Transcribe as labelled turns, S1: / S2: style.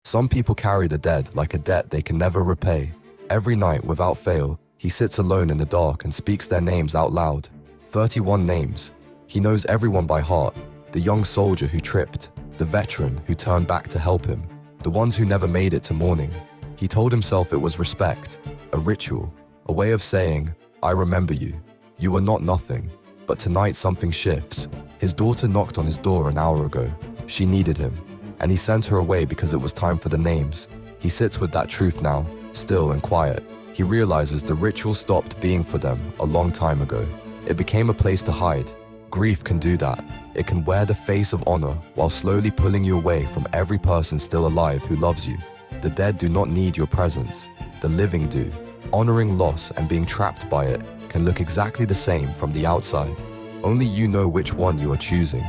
S1: Some people carry the dead like a debt they can never repay. Every night, without fail, he sits alone in the dark and speaks their names out loud. 31 names. He knows everyone by heart. The young soldier who tripped, the veteran who turned back to help him, the ones who never made it to morning. He told himself it was respect, a ritual, a way of saying, I remember you. You were not nothing. But tonight something shifts. His daughter knocked on his door an hour ago. She needed him, and he sent her away because it was time for the names. He sits with that truth now, still and quiet. He realizes the ritual stopped being for them a long time ago. It became a place to hide. Grief can do that. It can wear the face of honor while slowly pulling you away from every person still alive who loves you. The dead do not need your presence. The living do. Honoring loss and being trapped by it can look exactly the same from the outside. Only you know which one you are choosing.